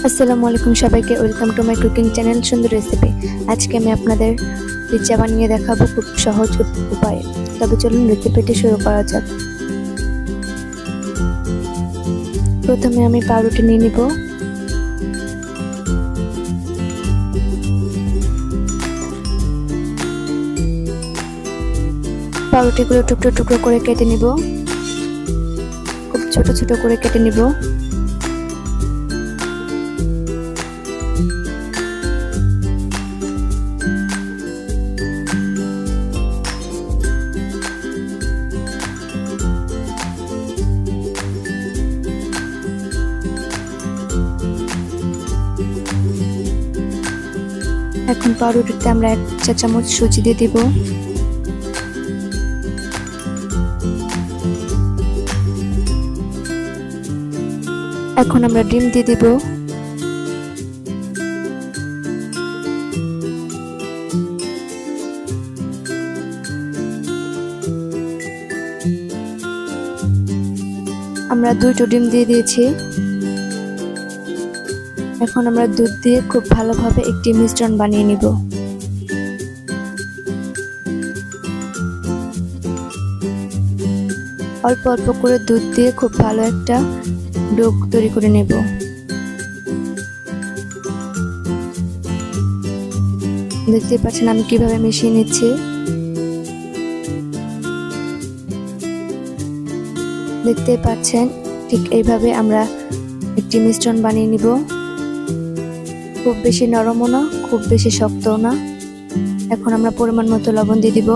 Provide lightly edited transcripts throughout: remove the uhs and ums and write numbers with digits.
আসসালামু আলাইকুম সবাইকে, welcome to my cooking channel সুন্দর রেসিপি। আজকে আমি আপনাদের পিৎজা বানিয়ে দেখাবো খুব সহজ উপায়ে। তবে চলুন রেসিপিটি শুরু করা যাক। প্রথমে আমি পাউরুটি নিয়ে নিব। পাউরুটিগুলো টুকরো টুকরো করে কেটে নিব, খুব ছোট ছোট করে কেটে নিব। এখন পাউরুটিতে আমরা 1 চা চামচ সুজি দিয়ে দিব। এখন আমরা ডিম দিয়ে দিব। আমরা 2টো ডিম দিয়ে দিয়েছি। এখন আমরা দুধ দিয়ে খুব ভালোভাবে একটি মিশ্রণ বানিয়ে নিব। অল্প অল্প করে দুধ দিয়ে খুব ভালো একটা ডো তৈরি করে নেব। দেখতে পাচ্ছেন আমি কিভাবে মিশিয়ে নিচ্ছি। দেখতে পাচ্ছেন ঠিক এইভাবে আমরা একটি মিশ্রণ বানিয়ে নিব। খুব বেশি নরমও না, খুব বেশি শক্তও না। এখন আমরা পরিমাণ মতো লবণ দিয়ে দিব।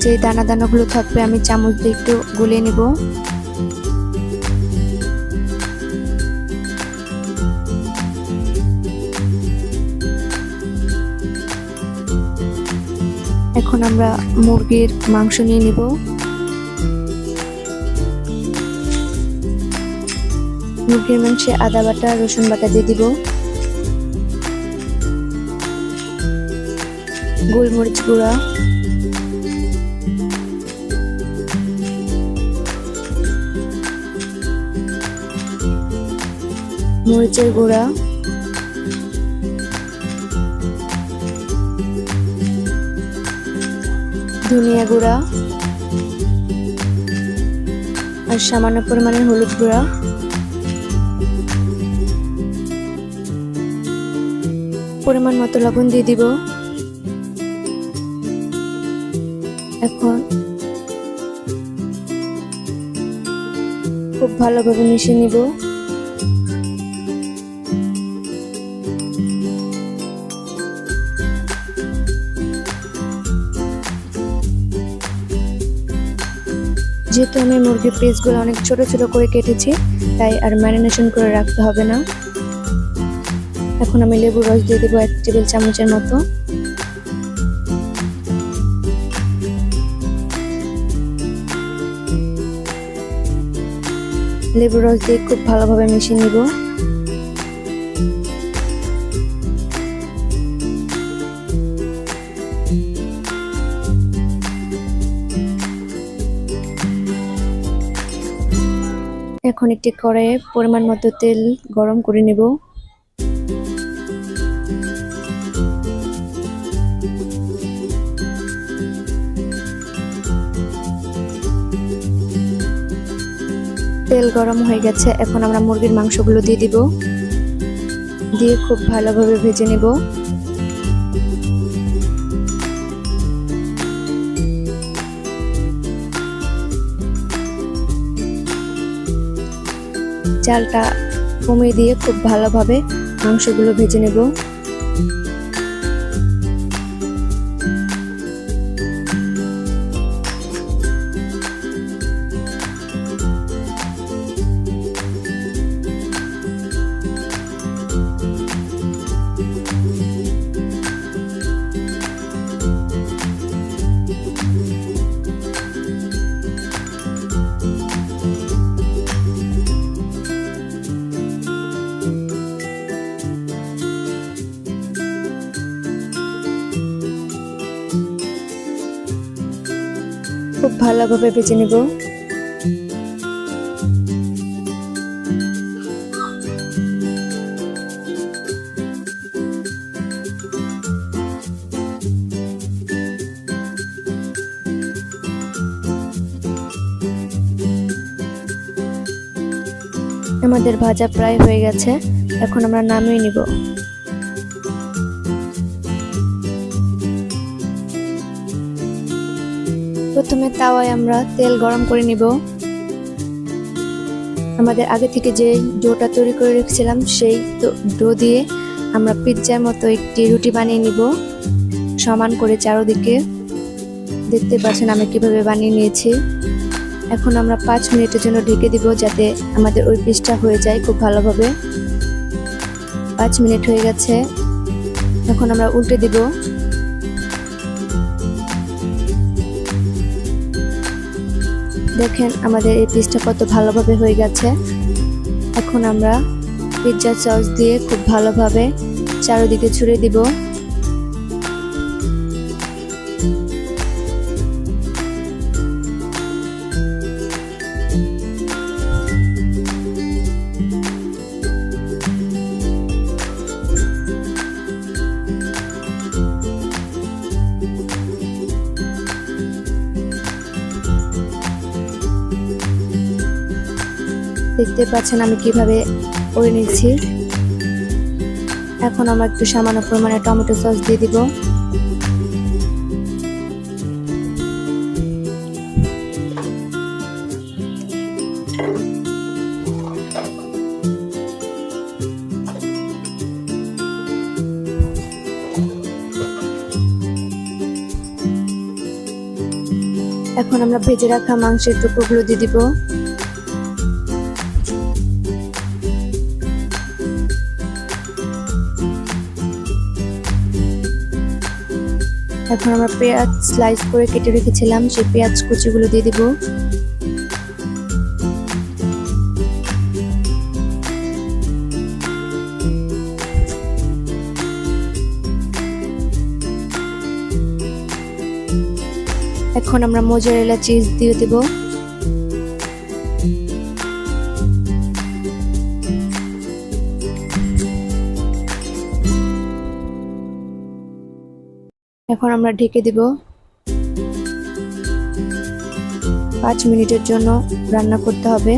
যে দানা দানাগুলো থাকবে আমি চামচ দিয়ে একটু গুলিয়ে নিব। এখন আমরা মুরগির মাংস নিয়ে নিব। মুরগির মাংসে আদা বাটা, রসুন বাটা দিয়ে দিব। গোলমরিচ গুঁড়া, মরিচের গুঁড়া, ধনিয়া গুঁড়া আর সামান্য পরিমাণের হলুদ গুঁড়া। পরিমাণ মতো লবণ দিয়ে দিব। এখন খুব ভালোভাবে মিশিয়ে নিব। যেহেতু আমি মুরগির পিসগুলো অনেক ছোট ছোট করে কেটেছি, তাই আর ম্যারিনেশন করে রাখতে হবে না। এখন আমি লেবুর রস দিয়ে দেবো 1 টেবিল চামচের মতো। লেবুর রস দিয়ে খুব ভালোভাবে মিশিয়ে নিব। এখন একটি কড়াইয়ে পরিমাণ মতো তেল গরম করে নেব। তেল গরম হয়ে গেছে। এখন আমরা মুরগির মাংসগুলো দিয়ে দিব। দিয়ে খুব ভালোভাবে ভেজে নেব। জালটা কমিয়ে দিয়ে খুব ভালোভাবে মাংসগুলো ভেজে নেব। খুব ভালোভাবে ভেজে নেব। আমাদের ভাজা প্রায় হয়ে গেছে, এখন আমরা নামিয়ে নিব। প্রথমে তাওয়ায় আমরা তেল গরম করে নিব। আমাদের আগে থেকে যে ডোটা তৈরি করে রেখেছিলাম সেই ডো দিয়ে আমরা পিৎজার মতো একটি রুটি বানিয়ে নিব, সমান করে চারদিকে। দেখতে পাচ্ছেন আমি কিভাবে বানিয়ে নিয়েছি। এখন আমরা 5 মিনিটের জন্য ঢেকে দিব, যাতে আমাদের ওই পিসটা হয়ে যায় খুব ভালোভাবে। 5 মিনিট হয়ে গেছে, এখন আমরা উল্টে দিব। দেখেন আমাদের এই পিসটা কত ভালোভাবে হয়ে গেছে। এখন আমরা পিৎজা সস দিয়ে খুব ভালোভাবে চারদিকে ছড়িয়ে দিব। দেখতে পাচ্ছেন আমি কিভাবে করে নিচ্ছি। এখন আমরা একটু সামান্য পরিমাণে টমেটো সস দিয়ে দিব। এখন আমরা ভেজে রাখা মাংসের টুকরোগুলো দিয়ে দিব। এখন আমরা পেঁয়াজ স্লাইস করে কেটে রেখেছিলাম, সেই পেঁয়াজ কুচিগুলো দিয়ে দিব। এখন আমরা মোজারেলা চিজ দিয়ে দিব। এখন আমরা ঢেকে দিব। 5 মিনিটের জন্য রান্না করতে হবে।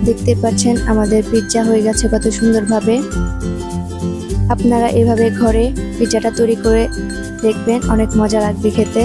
দেখতে পাচ্ছেন আমাদের পিৎজা হয়ে গেছে কত সুন্দরভাবে। আপনারা এভাবে ঘরে পিৎজাটা তৈরি করে দেখবেন, অনেক মজা লাগবে খেতে।